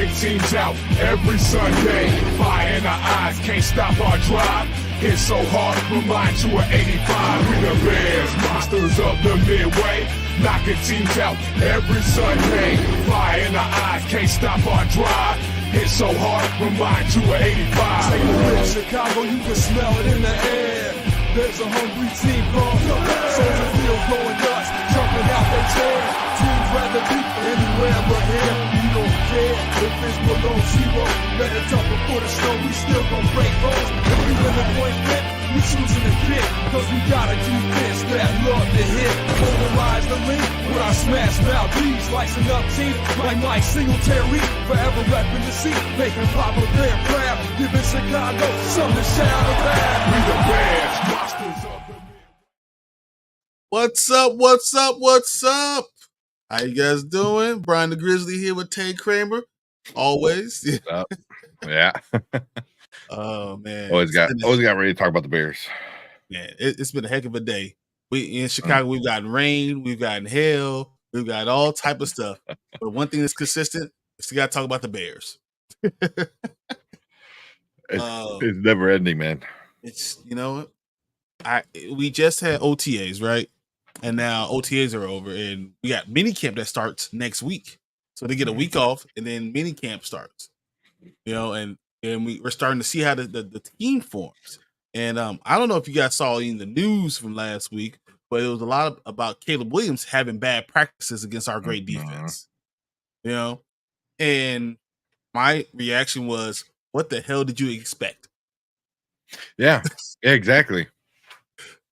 knocking teams out every Sunday. Fire in our eyes, can't stop our drive. Hit so hard, remind you of 85. We the Bears, monsters of the Midway. Knocking teams out every Sunday. Fire in our eyes, can't stop our drive. Hit so hard, remind you of 85. Take a look at Chicago, you can smell it in the air. There's a hungry team called the Soldier Field going nuts, jumping out their chair. Teams rather be anywhere but here. We don't care if it's below zero. Better tougher for the snow, we still gon' break roads. If we win the point hit, we choosing to kick. Cause we got a defense that love to hit. Polarized the link with our smash mouth beats. Slicing up teams like Mike Singletary. Forever repping the seat, making Papa Bear proud. Giving Chicago something to shout about. We the Bears, monsters of the What's up? What's up? What's up? How you guys doing? Brian the Grizzly here with Tay Kramer. Always. Yeah. Oh man. Always got ready to talk about the Bears. Man, it's been a heck of a day. We in Chicago, we've gotten rain, we've gotten hail, we've got all type of stuff. But one thing that's consistent is we got to talk about the Bears. It's never ending, man. It's we just had OTAs, right? And now OTAs are over, and we got mini camp that starts next week. So they get a week off, and then mini camp starts. And we're starting to see how the team forms. And I don't know if you guys saw in the news from last week, but it was a lot about Caleb Williams having bad practices against our great defense. And my reaction was, what the hell did you expect? Yeah, exactly.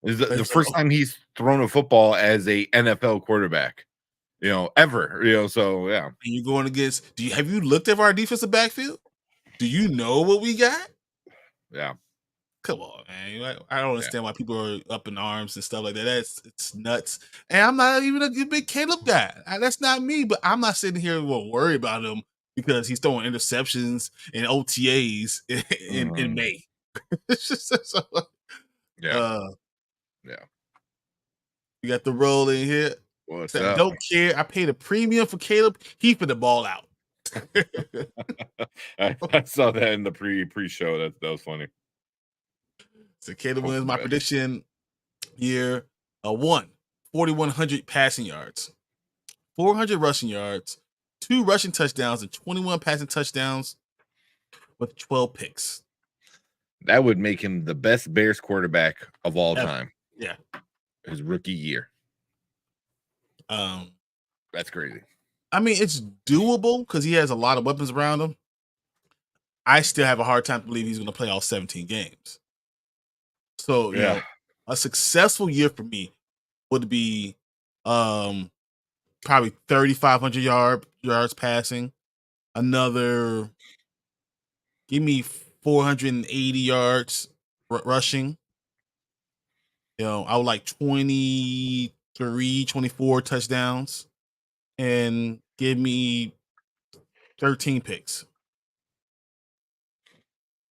It's the first time he's thrown a football as a NFL quarterback, ever. So yeah. And you're going against. Have you looked at our defensive backfield? Do you know what we got? Yeah. Come on, man. I don't understand why people are up in arms and stuff like that. It's nuts. And I'm not even a big Caleb guy. That's not me. But I'm not sitting here worried about him because he's throwing interceptions and OTAs in May. It's just yeah. You got the roll in here. What's up? Don't care. I paid a premium for Caleb. He put the ball out. I saw that in the pre-show. That was funny. So Caleb wins my prediction year 4,100 passing yards, 400 rushing yards, 2 rushing touchdowns, and 21 passing touchdowns with 12 picks. That would make him the best Bears quarterback of all time. Yeah. His rookie year. That's crazy. I mean, it's doable because he has a lot of weapons around him. I still have a hard time to believe he's going to play all 17 games. So, a successful year for me would be probably 3,500 yards passing. Another, give me 480 yards rushing. I would like 23, 24 touchdowns. And give me 13 picks.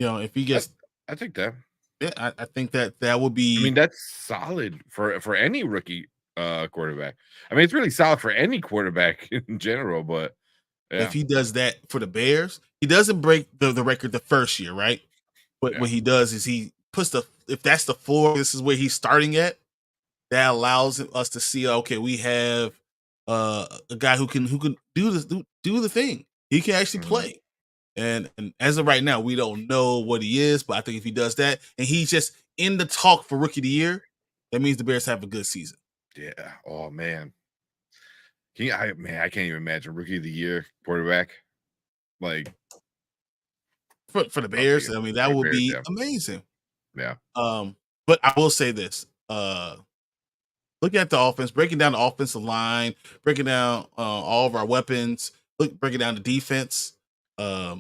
If he gets, I think that. Yeah, I think that would be. I mean, that's solid for any rookie quarterback. I mean, it's really solid for any quarterback in general. But if he does that for the Bears, he doesn't break the record the first year, right? But what he does is he puts if that's the floor, this is where he's starting at. That allows us to see, okay, we have a guy who can do the thing. He can actually play. And as of right now, we don't know what he is, but I think if he does that and he's just in the talk for rookie of the year, that means the Bears have a good season. Yeah. Oh man. I can't even imagine rookie of the year quarterback. Like for the Bears, I mean that would be amazing. Yeah. But I will say this. Looking at the offense, breaking down the offensive line, breaking down all of our weapons, breaking down the defense. I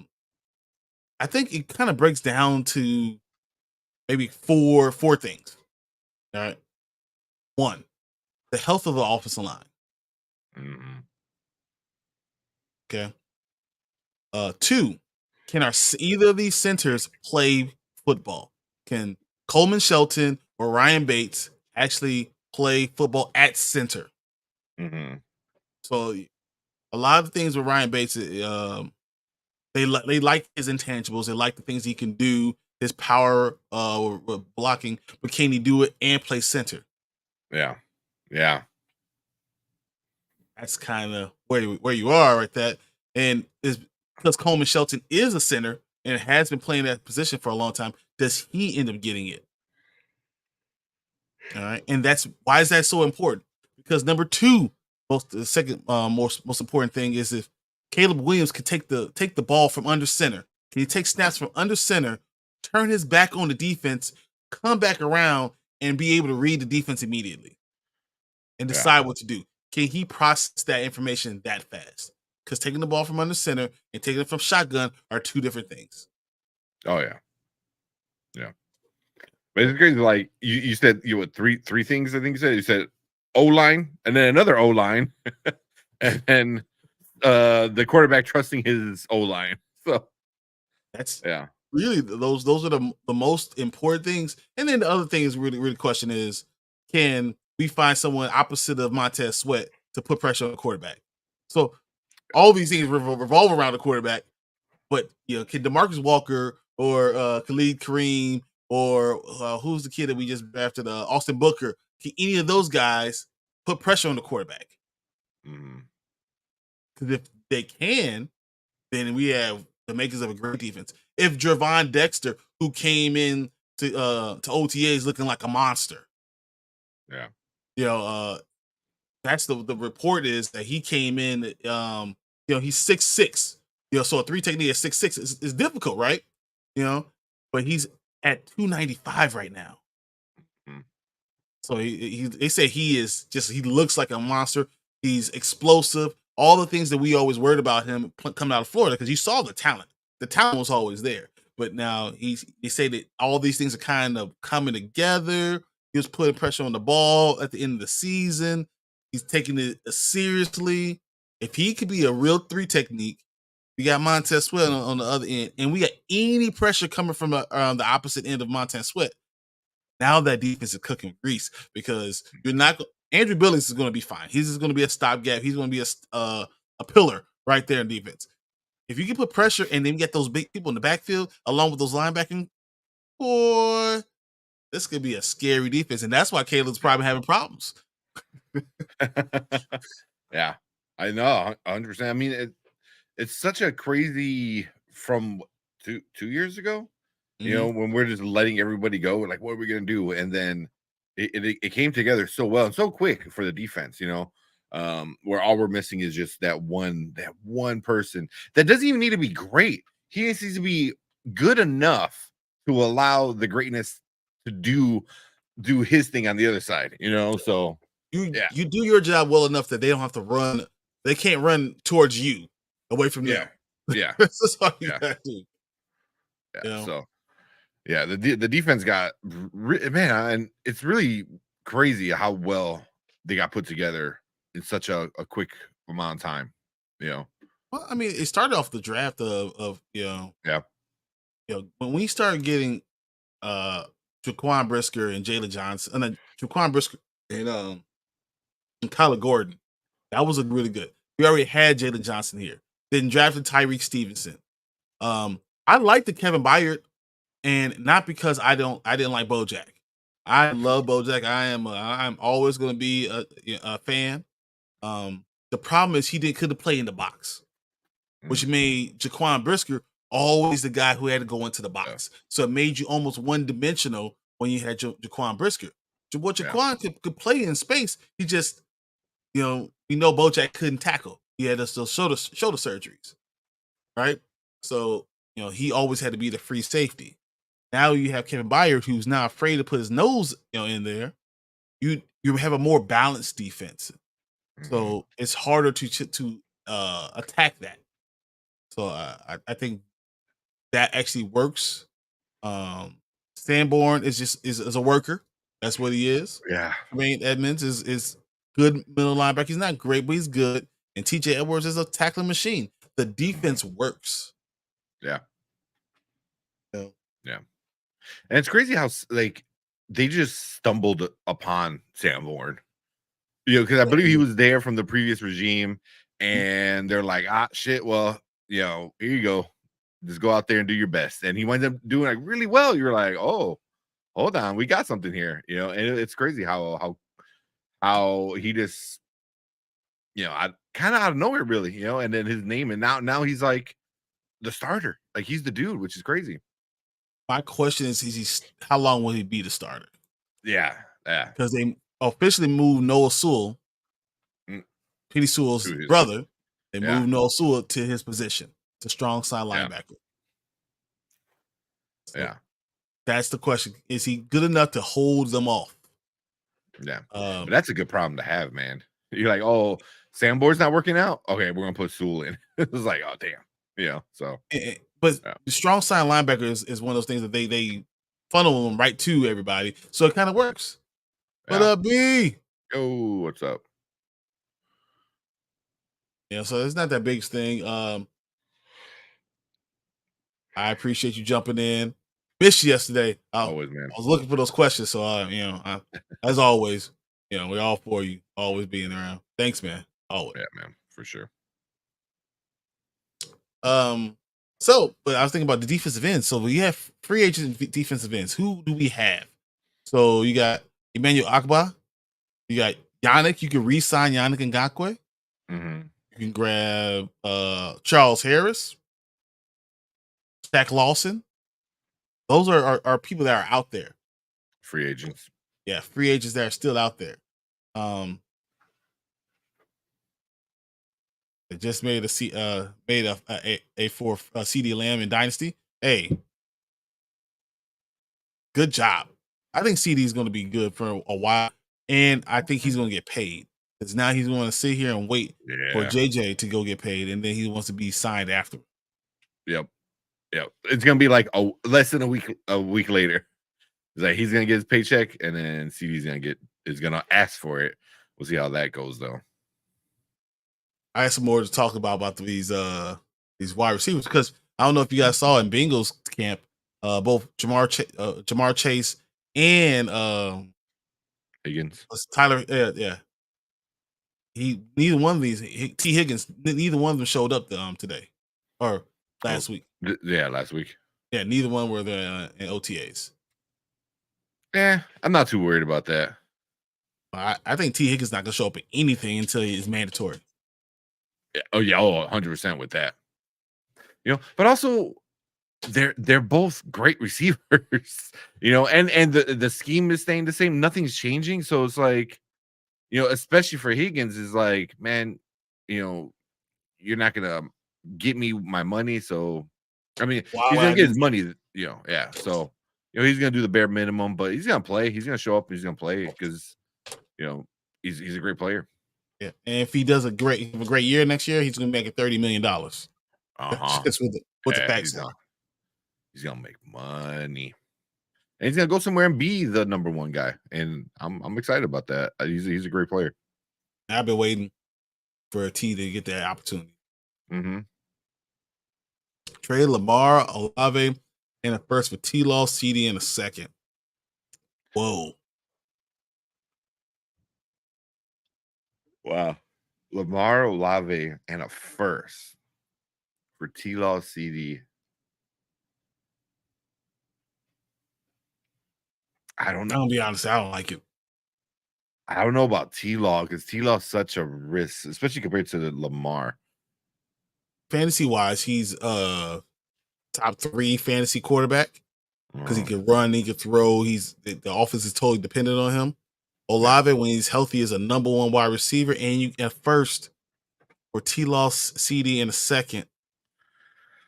think it kind of breaks down to maybe four things. All right. 1, the health of the offensive line. Okay. 2, can either of these centers play football? Can Coleman Shelton or Ryan Bates actually play football at center? So a lot of things with Ryan Bates, They like his intangibles. They like the things he can do, his power blocking, but can he do it and play center? Yeah. Yeah. That's kind of where you are right that. And is because Coleman Shelton is a center and has been playing that position for a long time, does he end up getting it? All right. And that's why is that so important? Because number two, the second most important thing is if Caleb Williams can take the ball from under center. Can he take snaps from under center, turn his back on the defense, come back around, and be able to read the defense immediately and decide what to do? Can he process that information that fast? Because taking the ball from under center and taking it from shotgun are two different things. Oh yeah. Yeah. But it's crazy. Like you said, you what three things? I think you said O-line, and then another O-line, and then the quarterback trusting his O-line. So that's really those are the most important things. And then the other thing is really question is, can we find someone opposite of Montez Sweat to put pressure on the quarterback? So all these things revolve around the quarterback, but can DeMarcus Walker or Khalid Kareem or who's the kid that we just drafted, Austin Booker, can any of those guys put pressure on the quarterback? Because if they can, then we have the makers of a great defense. If Javon Dexter, who came in to OTAs looking like a monster, that's the report is that he came in. He's 6'6". So a 3 technique at 6'6" is difficult, right? But he's at 295 right now. So they say he looks like a monster. He's explosive. All the things that we always worried about him coming out of Florida, because you saw the talent. The talent was always there. But now they say that all these things are kind of coming together. He was putting pressure on the ball at the end of the season. He's taking it seriously. If he could be a real 3 technique, we got Montez Sweat on the other end, and we got any pressure coming from the opposite end of Montez Sweat. Now that defense is cooking grease, because you're not. Andrew Billings is going to be fine. He's just going to be a stopgap. He's going to be a pillar right there in defense. If you can put pressure and then get those big people in the backfield along with those linebacking, boy, this could be a scary defense, and that's why Caleb's probably having problems. Yeah, I know, 100%. I mean, it's such a crazy from 2 years ago. When we're just letting everybody go, we're like, what are we gonna do? And then it came together so well and so quick for the defense. Where all we're missing is just that one person that doesn't even need to be great. He just needs to be good enough to allow the greatness to do his thing on the other side. So you do your job well enough that they don't have to run. They can't run towards you away from them. Yeah. That's all you gotta do. Yeah. So the defense got man, and it's really crazy how well they got put together in such a quick amount of time. Well, I mean, it started off the draft of when we started getting Jaquan Brisker and Jalen Johnson, and Jaquan Brisker and Kyler Gordon. That was really good. We already had Jalen Johnson here. Then drafted Tyreek Stevenson. I like the Kevin Byard, and not because I didn't like Bojack. I love Bojack. I'm always going to be a fan. The problem is he couldn't play in the box, which made Jaquan Brisker always the guy who had to go into the box. So it made you almost one-dimensional when you had Jaquan Brisker. Jaquan could play in space. He just, we know Bojack couldn't tackle. He had those shoulder surgeries, right? So, he always had to be the free safety. Now you have Kevin Byard, who's not afraid to put his nose, in there. You have a more balanced defense, so it's harder to attack that. So I think that actually works. Sanborn is a worker. That's what he is. Yeah. Tremaine Edmonds is good middle linebacker. He's not great, but he's good. And TJ Edwards is a tackling machine. The defense works. Yeah. Yeah. And it's crazy how they just stumbled upon Sanborn. Because I believe he was there from the previous regime, and they're like, shit, well, here you go. just go out there and do your best. And he winds up doing like really well. You're like, oh, hold on, we got something here, you know. And it's crazy how he just, you know, I kind of out of nowhere, really, you know. And then his name, and now he's like the starter, like he's the dude, which is crazy. My question is how long will he be the starter? Yeah. Because they officially moved Noah Sewell, Petey Sewell's brother. They moved Noah Sewell to his position, to strong side linebacker. So that's the question. Is he good enough to hold them off? Yeah. But that's a good problem to have, man. You're like, oh, Sanborn's not working out. Okay, we're gonna put Sewell in. It was like, oh damn. Yeah. So but the strong side linebacker is one of those things that they funnel them right to everybody. So it kind of works. What up, B? Yo, what's up? Yeah, so it's not that big thing. I appreciate you jumping in. Missed you yesterday. Always, man. I was looking for those questions, so as always, we're all for you, always being around. Thanks, man. Always. Yeah, man, for sure. But I was thinking about the defensive ends. So we have free agent defensive ends. Who do we have? So you got Emmanuel Akba, you got Yannick. You can re-sign Yannick Ngakoue. Mm-hmm. You can grab Charles Harris, Shaq Lawson. Those are people that are out there. Free agents. Yeah, free agents that are still out there. They just made a for CD Lamb in Dynasty. Hey, good job. I think CD is going to be good for a while, and I think he's going to get paid because now he's going to sit here and wait for JJ to go get paid, and then he wants to be signed after. Yep. It's going to be like less than a week later. It's like he's going to get his paycheck, and then CD's going to ask for it. We'll see how that goes, though. I have some more to talk about these wide receivers because I don't know if you guys saw in Bengals camp, both Jamar Chase and Higgins. Tyler, neither one of these T Higgins, neither one of them showed up today or last week. Yeah, last week. Yeah, neither one were there in OTAs. Yeah, I'm not too worried about that. I think T Higgins not gonna show up in anything until it's mandatory. Yeah. Oh yeah, 100% with that. But also they're both great receivers, and the scheme is staying the same. Nothing's changing. So it's like, especially for Higgins, is like, man, you're not gonna get me my money. So I mean, he's gonna get his money, yeah. So he's gonna do the bare minimum, but he's gonna play. He's gonna show up. He's gonna play because he's a great player. Yeah, and if he does a great year next year, he's gonna make it $30 million. Just with the facts. He's gonna make money, and he's gonna go somewhere and be the number one guy. And I'm excited about that. He's a great player. I've been waiting for a T to get that opportunity. Mm-hmm. Trade Lamar, Olave, and a first for T-Law, CD, and a second. Whoa. Wow. Lamar, Olave, and a first for T-Law, CD. I don't know. I'll be honest, I don't like it. I don't know about T-Law because T-Law is such a risk, especially compared to the Lamar. Fantasy-wise, he's top 3 fantasy quarterback because he can run, he can throw. The offense is totally dependent on him. Olave, when he's healthy, is a number 1 wide receiver, and you at first for T-Law, CD, and a second.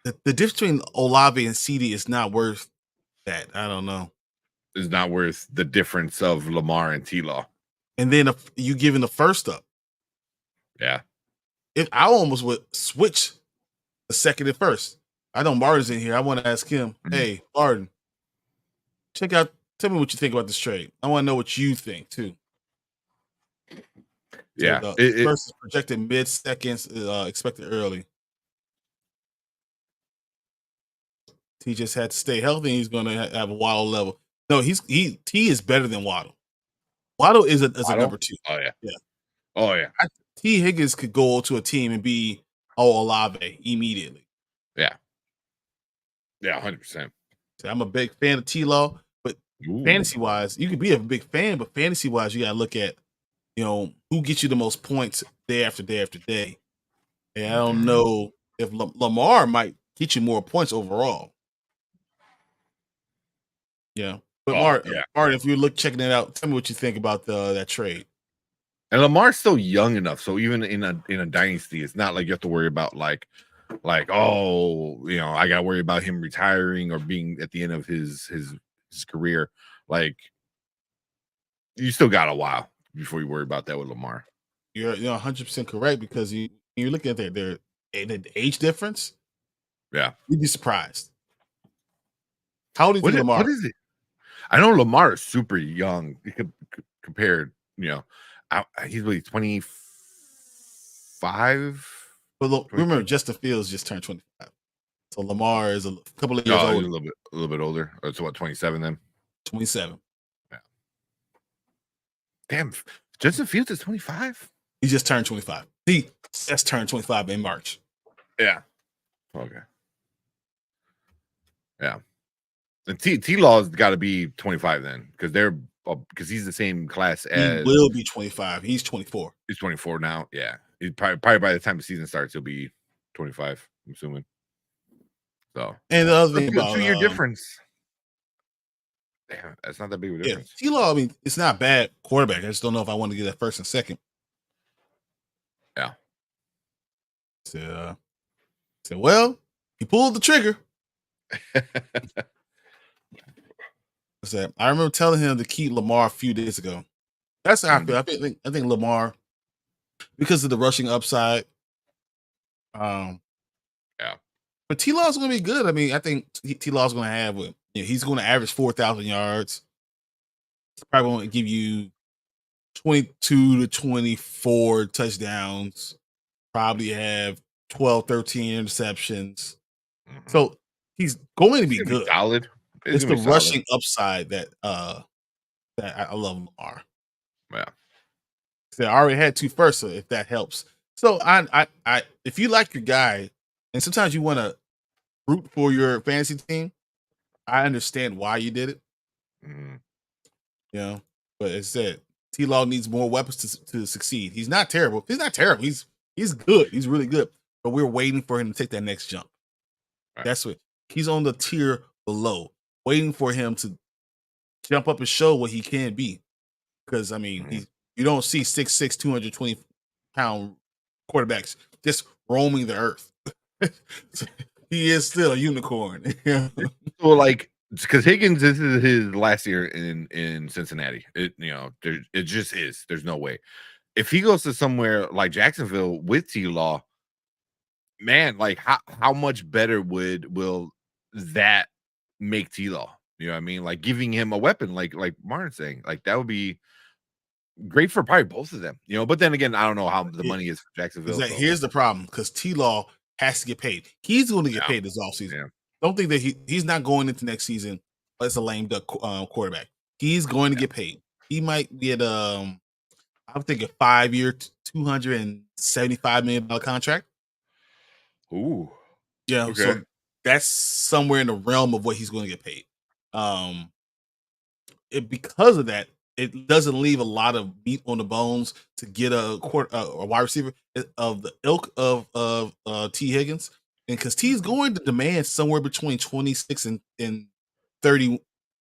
The difference between Olave and CD is not worth that. I don't know. It's not worth the difference of Lamar and T-Law. And then you giving the first up. Yeah. If I almost would switch the second and first. I know Martin's in here. I want to ask him, hey, Martin, tell me what you think about this trade. I want to know what you think too. Yeah. So first is projected mid-seconds, expected early. He just had to stay healthy. And he's going to have a Waddle level. No, T is better than Waddle. Waddle is a number 2. Oh yeah. Yeah. Oh yeah. T Higgins could go to a team and be Olave immediately. Yeah. Yeah, 100%. I'm a big fan of T-Law, but Ooh. fantasy-wise, you could be a big fan, but fantasy-wise, you got to look at, who gets you the most points day after day after day. And I don't know if Lamar might get you more points overall. Yeah. But Martin, if you're checking it out, tell me what you think about that trade. And Lamar's still young enough, so even in a dynasty, it's not like you have to worry about like I got to worry about him retiring or being at the end of his career. Like, you still got a while before you worry about that with Lamar. You're 100% correct, because you're looking at the age difference. Yeah, you'd be surprised. How old do you think Lamar? What is it? I know Lamar is super young compared. He's really 25. But look, remember, Justin Fields just turned 25, so Lamar is a couple of years older. A little bit older. So what, 27 then? 27. Yeah. Damn, Justin Fields is 25. He just turned 25. He just turned 25 in March. Yeah. Okay. Yeah. And T-Law's got to be 25 then, because he's the same class as. He will be 25. He's 24. He's 24 now. Yeah. He probably by the time the season starts, he'll be 25, I'm assuming. So. And the other thing about 2-year difference. Damn, that's not that big of a difference. Yeah, T-Law, I mean, it's not bad quarterback. I just don't know if I want to get that first and second. Yeah. So, well, he pulled the trigger. I remember telling him to keep Lamar a few days ago. That's how I feel. I think Lamar, because of the rushing upside. Yeah. But T-Law's going to be good. I mean, I think T-Law's going to have he's going to average 4,000 yards. He's probably going to give you 22 to 24 touchdowns. Probably have 12, 13 interceptions. So he's going to be good. Solid. It's the rushing upside that I love Lamar. Yeah. So I already had 2 first, so if that helps. So I if you like your guy, and sometimes you want to root for your fantasy team, I understand why you did it. But as I said, T-Law needs more weapons to succeed. He's not terrible. He's good. He's really good. But we're waiting for him to take that next jump. Right. That's what he's on the tier below, waiting for him to jump up and show what he can be. Because I mean, you don't see 6'6", 220-pound quarterbacks just roaming the earth. So he is still a unicorn. Well, like, because Higgins, this is his last year in Cincinnati. It just is. There's no way. If he goes to somewhere like Jacksonville with T-Law, man, like how much better will that make T-Law? You know what I mean? Like giving him a weapon, like Martin's saying, like that would be great for probably both of them. But then again, I don't know how the money is for Jacksonville. Here's the problem, because T-Law has to get paid. He's going to get paid this offseason. Yeah. Don't think that he's not going into next season as a lame duck quarterback. He's going to get paid. He might get I'm thinking 5-year, $275 million contract. Ooh. Yeah. Okay. So that's somewhere in the realm of what he's going to get paid. Because of that, it doesn't leave a lot of meat on the bones to get a wide receiver of the ilk of T. Higgins. And because T's going to demand somewhere between 26 and $30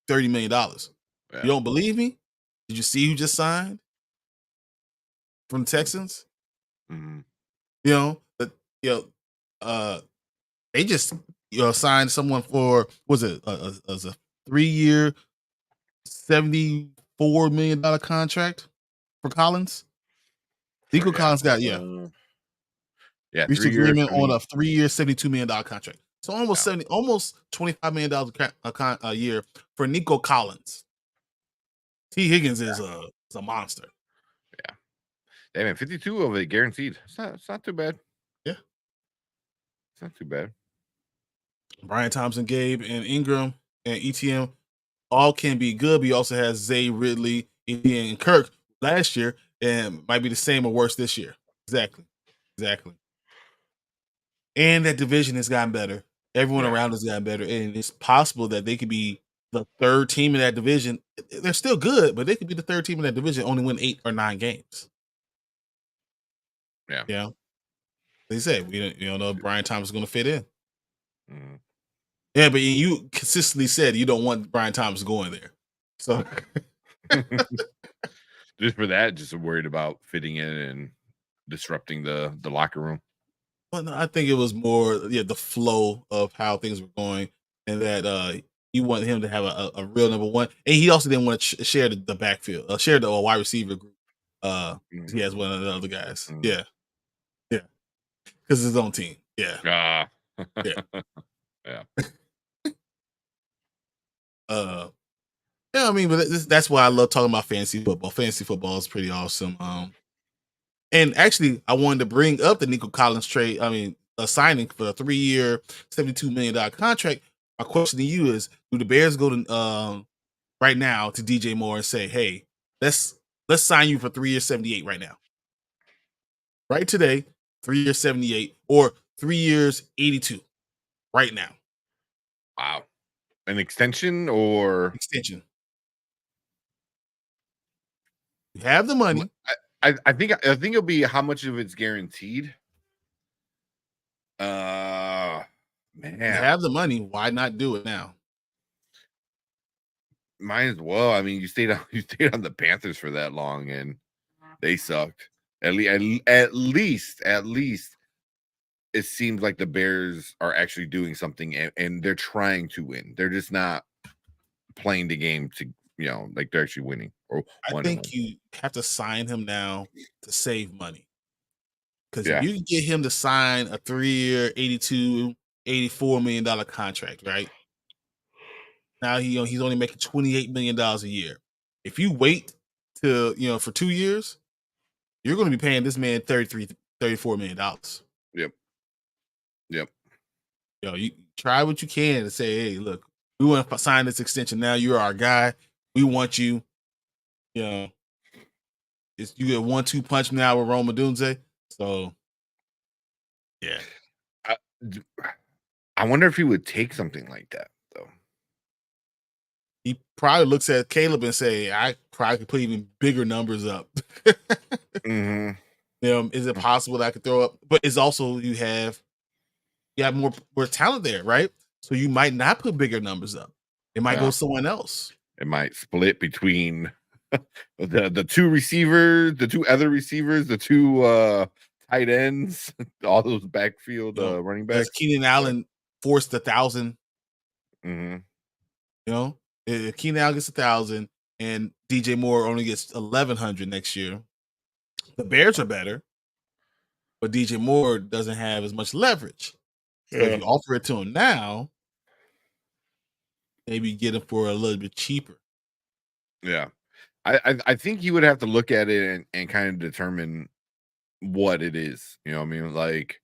million. Yeah. You don't believe me? Did you see who just signed from the Texans? They just signed someone for, was it a 3-year, $74 million contract for Collins? Nico Collins got reached agreement on a 3-year, $72 million contract. So almost $25 million a year for Nico Collins. T. Higgins is a monster. Yeah. Hey man, 52 of it guaranteed. It's not too bad. Yeah. It's not too bad. Brian Thompson, Gabe, and Ingram and ETM all can be good, but he also has Zay, Ridley, Etienne, and Kirk last year, and might be the same or worse this year. Exactly. And that division has gotten better. Everyone around has gotten better, and it's possible that they could be the third team in that division. They're still good, but they could be the third team in that division, only win 8 or 9 games. Yeah. Yeah. They say we don't know if Brian Thomas is going to fit in. Mm. Yeah, but you consistently said you don't want Brian Thomas going there. So just for that, just worried about fitting in and disrupting the locker room. Well, no, I think it was more the flow of how things were going, and that you want him to have a real number one, and he also didn't want to share the backfield, share the wide receiver group. He has one of the other guys. Yeah, because his own team. Yeah, yeah. Yeah. Yeah, I mean, but that's why I love talking about fantasy football. Fantasy football is pretty awesome. And actually, I wanted to bring up the Nico Collins trade. I mean, a signing for a 3-year, $72 million contract. My question to you is: do the Bears go to right now to DJ Moore and say, "Hey, let's sign you for 3 years, 78 right now, right today, 3 years, 78, or 3 years, 82, right now"? Wow, an extension or extension? You have the money. I think it'll be how much of it's guaranteed. Man, you have the money. Why not do it now? Might as well. I mean, you stayed on the Panthers for that long, and they sucked. At least, it seems like the Bears are actually doing something, and they're trying to win. They're just not playing the game to, like they're actually winning. Or I think you have to sign him now to save money. Because if you can get him to sign a 3-year, $82, $84 million contract, right? Now he's only making $28 million a year. If you wait to for 2 years, you're going to be paying this man $34 million. Yep. You try what you can to say, hey, look, we want to sign this extension now. You're our guy. We want you. You get 1-2 punch now with Rome Odunze. So, yeah. I wonder if he would take something like that, though. He probably looks at Caleb and say, I probably could put even bigger numbers up. Mm-hmm. Is it possible that I could throw up? But it's also you have more talent there, right? So you might not put bigger numbers up. It might go someone else. It might split between the two receivers, the two other receivers, the two tight ends, all those backfield running backs. Keenan Allen forced 1,000. Mm-hmm. If Keenan Allen gets 1,000 and DJ Moore only gets 1,100 next year, the Bears are better, but DJ Moore doesn't have as much leverage. So if you offer it to him now, maybe get him for a little bit cheaper. Yeah. I think you would have to look at it and kind of determine what it is. You know what I mean? Like,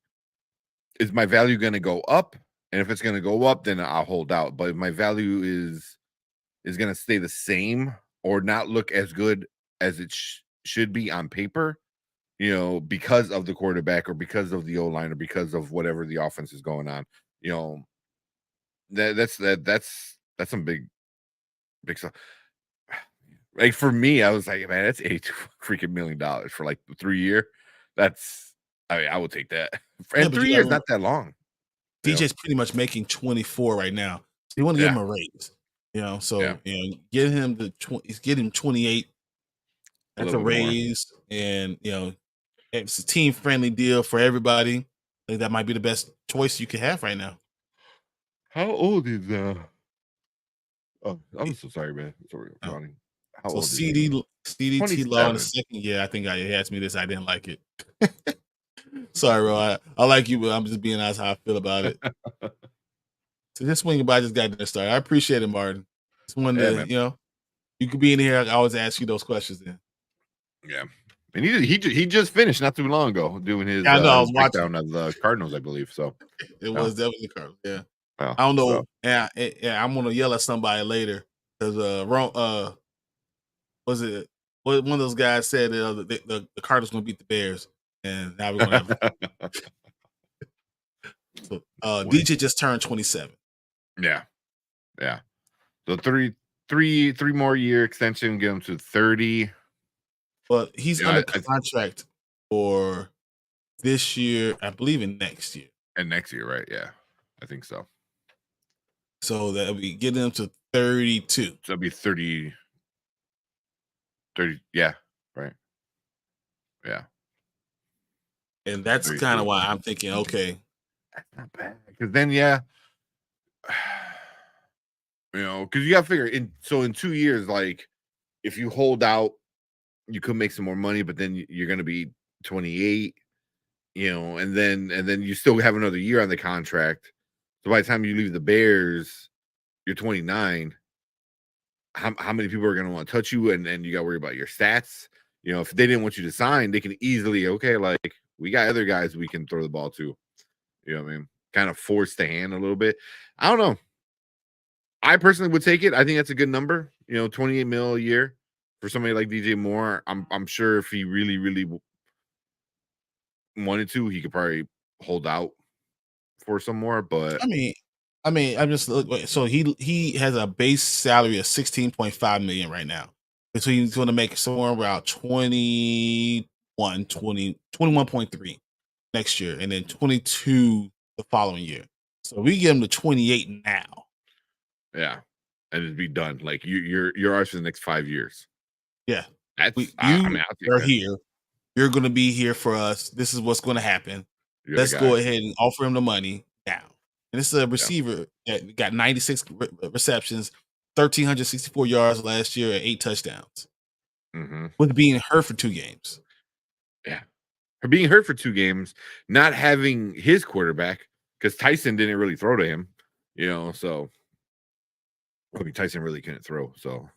is my value going to go up? And if it's going to go up, then I'll hold out. But if my value is going to stay the same or not look as good as it should be on paper, because of the quarterback or because of the O-line or because of whatever the offense is going on, that's some big stuff. Like for me, I was like, man, that's $82 freaking million for like the 3 year. I would take that. And 3 years, not that long. DJ's pretty much making 24 right now. So you want to give him a raise, get him get him 28. That's a raise, more. And it's a team friendly deal for everybody. I think that might be the best choice you could have right now. How old is Oh, I'm so sorry, man. Sorry, Ronnie. How old is he? CDT Law in a second. Yeah, I think he asked me this. I didn't like it. Sorry, bro. I like you, but I'm just being honest how I feel about it. So just swinging by, just got to start. I appreciate it, Martin. Just wanted to, you could be in here. I always ask you those questions then. Yeah. And he just finished not too long ago doing his I was breakdown of the Cardinals, I believe. So it was definitely Cardinals. Yeah. I don't know. So. Yeah, I'm gonna yell at somebody later because was it one of those guys said the Cardinals gonna beat the Bears, and now we're gonna have So DJ just turned 27. Yeah. So three more year extension, get him to 30. But he's under contract for this year, I believe, in next year. And next year, right? Yeah, I think so. So that'll be getting him to 32. So that'll be 30. Yeah, right. Yeah. And that's kind of why I'm thinking, okay, that's not bad. Because then, yeah, because you got to figure in 2 years, like if you hold out, you could make some more money, but then you're going to be 28, and then you still have another year on the contract. So by the time you leave the Bears, you're 29. How many people are going to want to touch you? And you got to worry about your stats. If they didn't want you to sign, they can easily, like we got other guys we can throw the ball to. You know what I mean? Kind of force the hand a little bit. I don't know. I personally would take it. I think that's a good number. 28 mil a year for somebody like DJ Moore. I'm sure if he really, really wanted to, he could probably hold out for some more. But I mean, I'm just so he has a base salary of 16.5 million right now. So he's going to make somewhere around 21.3 next year, and then 22 the following year. So we get him to 28 now. Yeah, and it'd be done. Like you're ours for the next 5 years. Yeah, you're here. You're going to be here for us. This is what's going to happen. Let's go ahead and offer him the money now. And this is a receiver that got 96 receptions, 1,364 yards last year, and 8 touchdowns. With being hurt for 2 games. Yeah. For being hurt for 2 games, not having his quarterback, because Tyson didn't really throw to him, so I mean Tyson really couldn't throw, so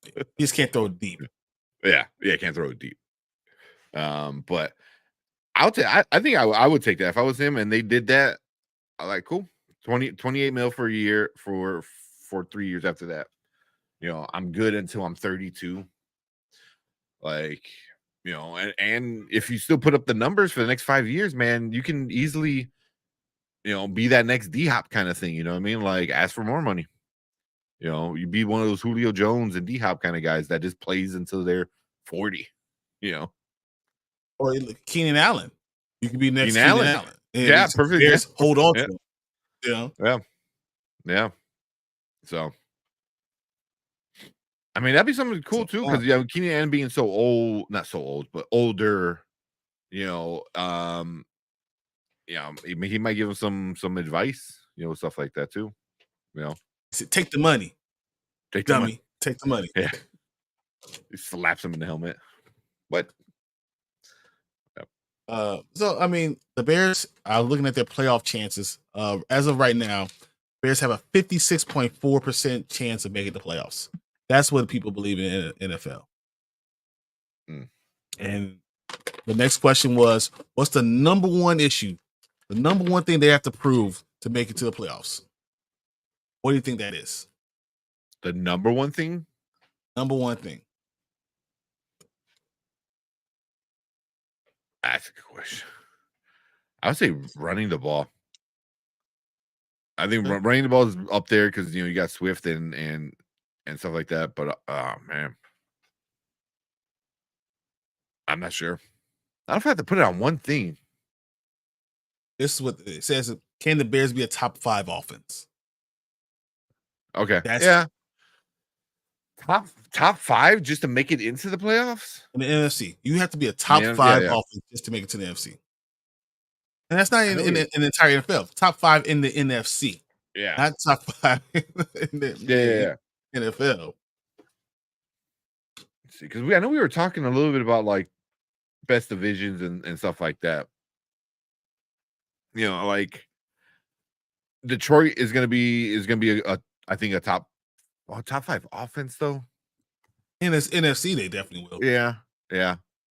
he just can't throw it deep. Yeah, can't throw it deep. But I think I would take that if I was him and they did that. I like cool. 28 mil for a year for 3 years after that. I'm good until I'm 32. Like, and if you still put up the numbers for the next 5 years, man, you can easily, be that next D-Hop kind of thing. You know what I mean? Like, ask for more money. You be one of those Julio Jones and D-Hop kind of guys that just plays until they're 40. Or Keenan Allen. You could be next Keenan Allen. Yeah, perfect. Bears hold on to him. Yeah. So, I mean, that'd be something cool too, because Keenan Allen being so old, not so old, but older, he might give him some advice, stuff like that too. Take the money. Take the dummy. Money. Take the money. Yeah. He slaps him in the helmet. What? So I mean, the Bears are looking at their playoff chances. As of right now, Bears have a 56.4% chance of making the playoffs. That's what people believe in NFL. And the next question was, what's the number one issue? The number one thing they have to prove to make it to the playoffs? What do you think that is? The number one thing? Number one thing. That's a good question. I would say running the ball. I think running the ball is up there because you got Swift and stuff like that. But oh man, I'm not sure. I don't know if I have to put it on one thing. This is what it says. Can the Bears be a top 5 offense? Okay. Yeah. Top 5 just to make it into the playoffs? In the NFC. You have to be a top 5 offense just to make it to the NFC. And that's not in the entire NFL. Top 5 in the NFC. Yeah. Not top 5 in the NFL. Let's see, because I know we were talking a little bit about like best divisions and stuff like that. Like Detroit is gonna be I think a top 5 offense though. In this NFC, they definitely will. Yeah.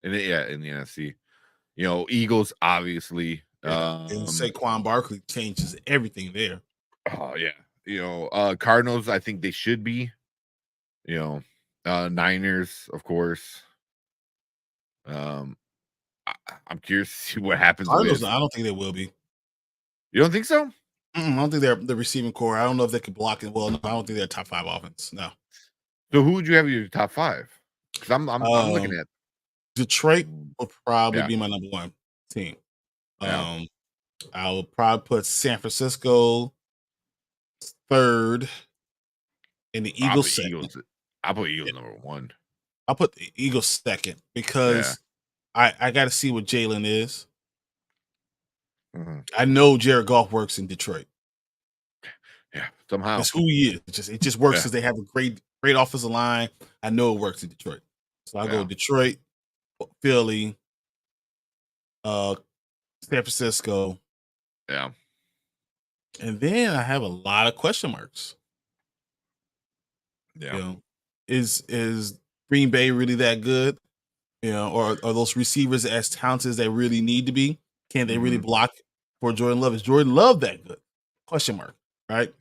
In the NFC. Eagles obviously. And Saquon Barkley changes everything there. Oh yeah. Cardinals, I think they should be. Niners, of course. I'm curious to see what happens. Cardinals, I don't think they will be. You don't think so? I don't think they're the receiving core. I don't know if they could block it well. No, I don't think they're top 5 offense. No. So who would you have in your top 5? Because I'm looking at Detroit will probably yeah. be my number 1 team. Yeah. I will probably put San Francisco third and the I'll Eagles put second. Eagles number 1. I'll put the Eagles second Yeah. because I got to see what Jalen is. Mhm. I know Jared Goff works in Detroit. Yeah, somehow. That's who he is. It just works Yeah. because they have a great offensive line. I know it works in Detroit. So I'll go Detroit, Philly, San Francisco. Yeah. And then I have a lot of question marks. Yeah. You know, is Green Bay really that good? You know, or are those receivers as talented as they really need to be? Can they really block for Jordan Love? Is Jordan Love that good? Question mark, right?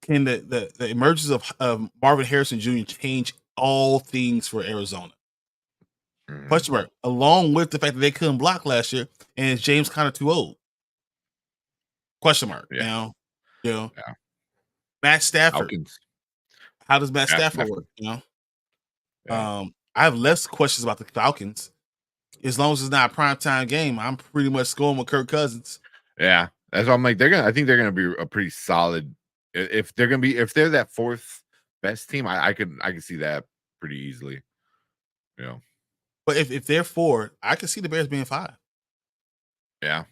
Can the emergence of Marvin Harrison Jr. change all things for Arizona? Question mark. Along with the fact that they couldn't block last year, and is James kind of too old? Question mark. Yeah. Now, Matt Stafford. Falcons. How does Matt Stafford work? I have less questions about the Falcons. As long as it's not a primetime game, I'm pretty much going with Kirk Cousins. Yeah, that's why I'm like I think they're gonna be a pretty solid. If they're that 4th best team, I could see that pretty easily. But if they're 4, I could see the Bears being 5. Yeah.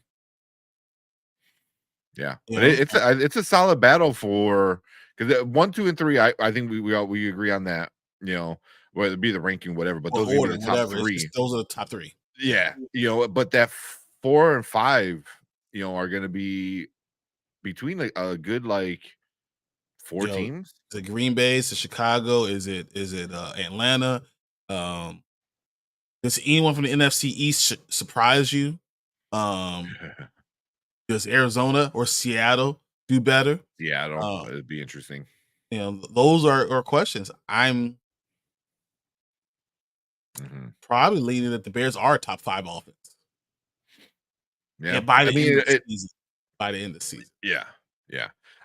But it's a solid battle for because 1, 2, and 3. I think we agree on that. Whether it be the ranking, whatever. But those are the top 3. Those are the top 3. Yeah, but that 4 and 5, are going to be between a good 4 teams. Is it Green Bay? Is it Chicago? Is it Atlanta? Does anyone from the NFC East surprise you? Does Arizona or Seattle do better? Seattle, it'd be interesting. Those are questions. I'm probably leaning that the Bears are top 5 offense. Yeah, by the end of the season. Yeah.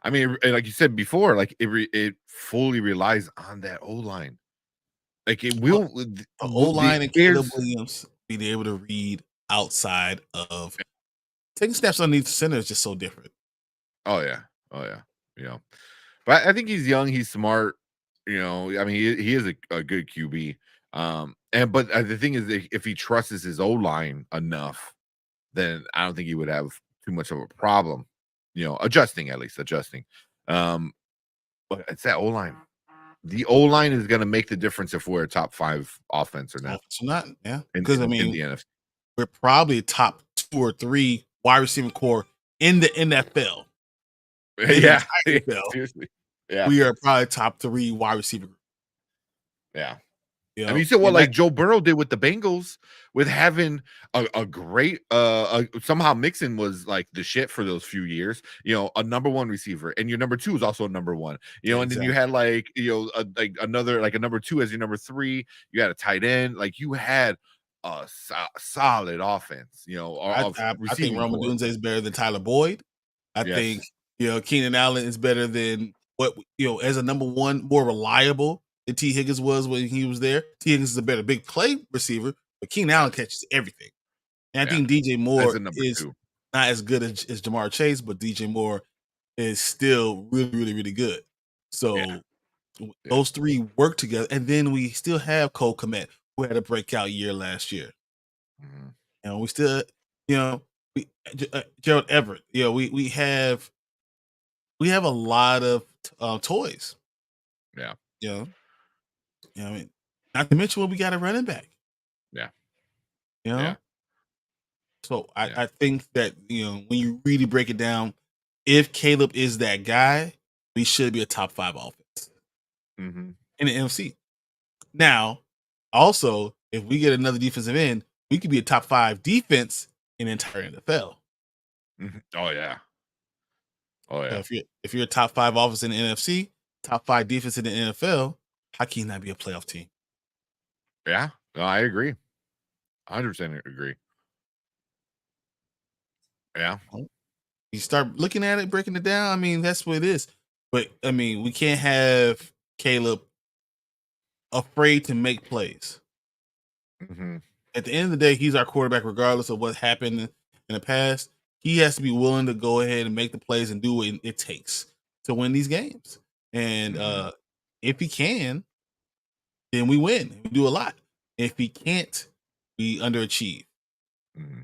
I mean, like you said before, it fully relies on that O line. It will the O line and Caleb Williams being able to read outside of taking snaps underneath the center is just so different. Oh yeah. But I think he's young. He's smart. I mean, he is a good QB. But the thing is, if he trusts his O line enough, then I don't think he would have too much of a problem. Adjusting. But it's that O line. The O line is going to make the difference if we're a top 5 offense or not. Yeah. Because in the NFC, we're probably top 2 or 3 wide receiving core in the NFL. Yeah, seriously. Yeah, we are probably top 3 wide receiver. Yeah. I mean, you said what Joe Burrow did with the Bengals with having a great somehow Mixon was the shit for those few years, a number 1 receiver, and your number 2 is also a number 1, and then you had another a number 2 as your number 3, you had a tight end, you had a solid offense, I think Roman Dunze is better than Tyler Boyd. I think Keenan Allen is better than as a number 1, more reliable than T. Higgins was when he was there. T. Higgins is a better big play receiver, but Keenan Allen catches everything. And I think DJ Moore is not as good as Jamar Chase, but DJ Moore is still really, really, really good. So those 3 work together. And then we still have Cole Kmet, who had a breakout year last year. We still, Gerald Everett. We have a lot of toys. I mean, not to mention what we got a running back. So I think that when you really break it down, if Caleb is that guy, we should be a top 5 offense in the NFC. Now, also, if we get another defensive end, we could be a top 5 defense in the entire NFL. Oh yeah. If you're a top 5 offense in the NFC, top 5 defense in the NFL, how can you not be a playoff team? Yeah, no, I agree. 100% agree. Yeah. You start looking at it, breaking it down. I mean, that's what it is. But I mean, we can't have Caleb afraid to make plays. Mm-hmm. At the end of the day, he's our quarterback, regardless of what happened in the past. He has to be willing to go ahead and make the plays and do what it takes to win these games. And if he can, then we win. We do a lot. If he can't, we underachieve. Mm-hmm.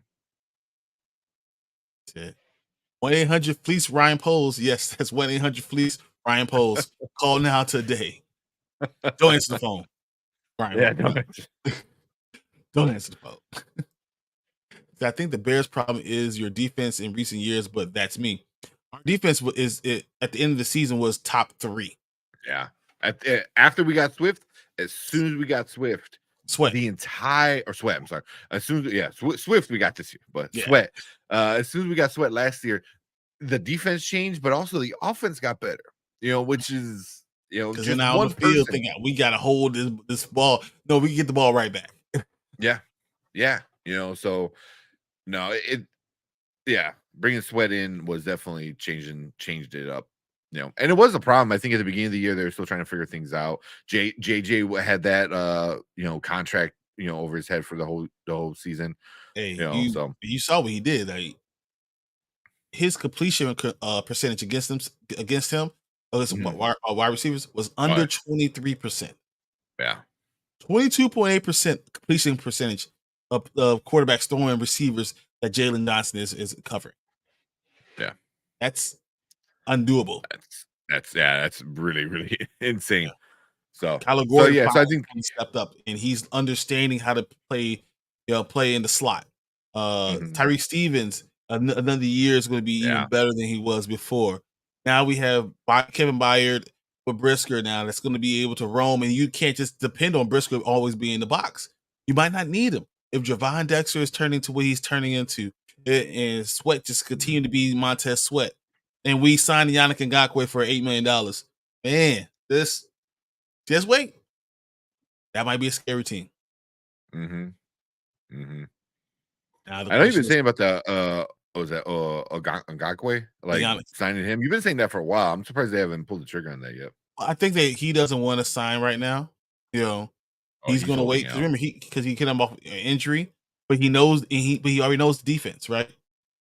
That's it. 1-800 Fleece Ryan Poles. Yes, that's 1-800 Fleece Ryan Poles. Call now today. Don't answer the phone. Ryan, Yeah, don't answer the phone. I think the Bears' problem is your defense in recent years, but that's me. Our defense is at the end of the season was top 3. Yeah. After we got Swift, as soon as we got Swift, Sweat. the entire or Sweat. I'm sorry. As soon as Swift we got this year, but Yeah. Sweat. As soon as we got Sweat last year, the defense changed, but also the offense got better. Which is Because just now on one the field, person. we got to hold this ball. No, we can get the ball right back. Yeah. So no, bringing Sweat in was definitely changed it up. And it was a problem. I think at the beginning of the year they were still trying to figure things out. JJ had that contract over his head for the whole season. Hey, you saw what he did. Like, his completion percentage against him wide receivers was under 23%. Yeah, 22.8% completion percentage of quarterbacks throwing receivers that Jalen Johnson is covering. Yeah, that's undoable. That's really, really insane. Yeah. So Kyler Gordon, so I think he stepped up and he's understanding how to play in the slot. Tyreek Stevens, another year is going to be even better than he was before. Now we have Kevin Byard with Brisker now that's going to be able to roam, and you can't just depend on Brisker always being in the box. You might not need him. If Javon Dexter is turning to what he's turning into, and Sweat just continue to be Montez Sweat, and we signed Yannick Ngakoue for $8 million, man, just wait. That might be a scary team. I know you've been saying about the what was that Ngakoue, like signing him. You've been saying that for a while. I'm surprised they haven't pulled the trigger on that yet. I think that he doesn't want to sign right now. He's going to wait. Remember, because he came off injury, but he knows, he already knows the defense, right?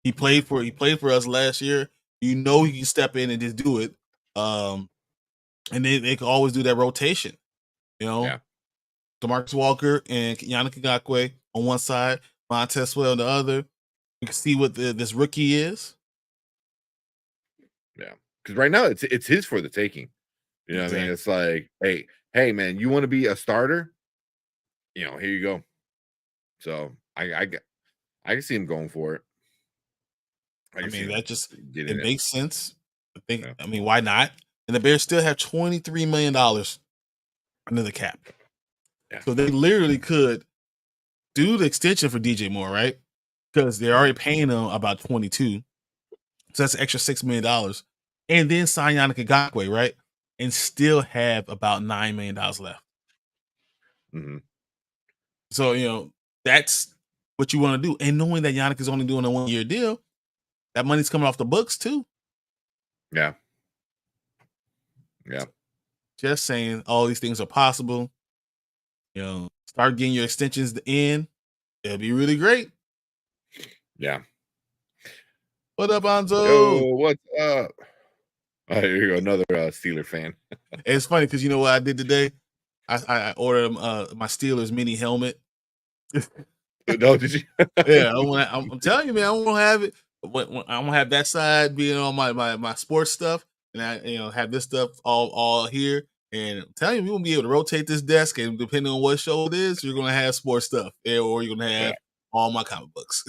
He played for us last year. He can step in and just do it. And they can always do that rotation. DeMarcus Walker and Yannick Ngakoue on one side, Montez Sweat on the other. You can see what this rookie is. Yeah, because right now it's his for the taking. What I mean? It's like, hey, man, you want to be a starter? Here you go. So I can see him going for it. That just makes sense. I mean, why not? And the Bears still have $23 million under the cap. Yeah. So they literally could do the extension for DJ Moore, right? Because they're already paying him about 22. So that's an extra $6 million. And then sign Yannick Ngakoue, right? And still have about $9 million left. So, that's what you want to do. And knowing that Yannick is only doing a 1-year deal, that money's coming off the books too. Yeah. Just saying all these things are possible. Start getting your extensions in. It'll be really great. Yeah. What up, Anzo? Yo, what's up? Here you go, another Steeler fan. It's funny because you know what I did today? I ordered my Steelers mini helmet. No, did you? Yeah, I'm telling you, man, I'm gonna have it. I'm gonna have that side being on my sports stuff, and I have this stuff all here. And I'm telling you, we're gonna be able to rotate this desk, and depending on what show it is, you're gonna have sports stuff, or you're gonna have all my comic books.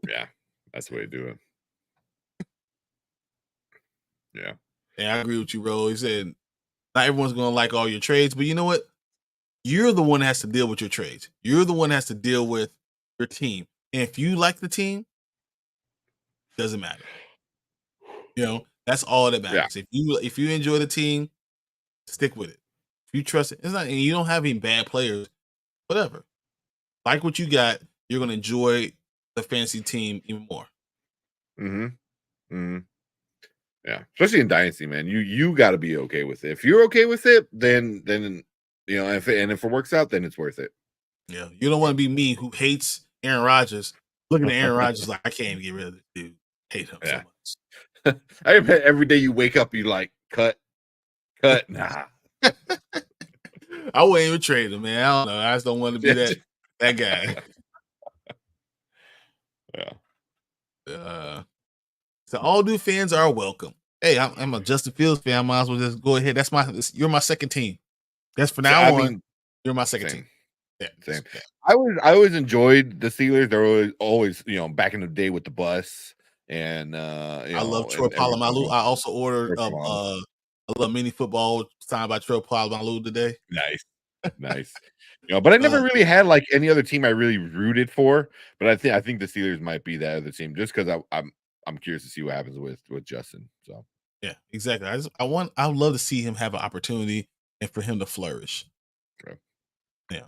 Yeah, that's the way to do it. Yeah. Yeah, I agree with you, bro. He said not everyone's gonna like all your trades, but you know what? You're the one that has to deal with your trades. You're the one that has to deal with your team. And if you like the team, doesn't matter. That's all that matters. Yeah. If you enjoy the team, stick with it. If you trust it, and you don't have any bad players, whatever. Like what you got, you're gonna enjoy the fantasy team even more. Mm-hmm. Mm-hmm. Yeah, especially in Dynasty, man. You got to be okay with it. If you're okay with it, then if it works out, then it's worth it. Yeah, you don't want to be me who hates Aaron Rodgers. Looking at Aaron Rodgers like I can't even get rid of this dude. Hate him so much. I bet every day you wake up, you like cut. Nah. I wouldn't even trade him, man. I don't know. I just don't want to be that guy. Yeah. So all new fans are welcome. Hey, I'm a Justin Fields fan. I might as well just go ahead. You're my second team. That's for now on. You're my second team. Yeah, same. I always enjoyed the Steelers. They're always back in the day with the bus and I love Troy Polamalu. I also ordered a little mini football signed by Troy Polamalu today. Nice. But I never really had like any other team I really rooted for. But I think the Steelers might be that other team just because I'm curious to see what happens with Justin. So yeah, exactly. I would love to see him have an opportunity and for him to flourish. Okay. Yeah,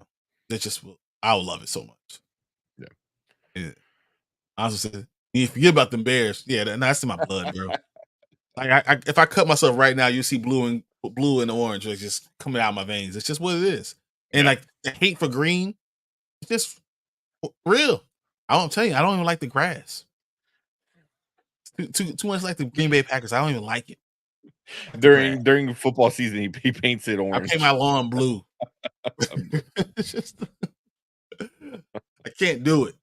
I would love it so much. Yeah. I also said, you forget about them Bears. Yeah, that's in my blood, bro. Like if I cut myself right now, you see blue and orange like just coming out of my veins. It's just what it is. And like the hate for green, it's just real. I don't tell you, I don't even like the grass. Too much like the Green Bay Packers. I don't even like it. During football season, he paints it orange. I paint my lawn blue. It's just, I can't do it.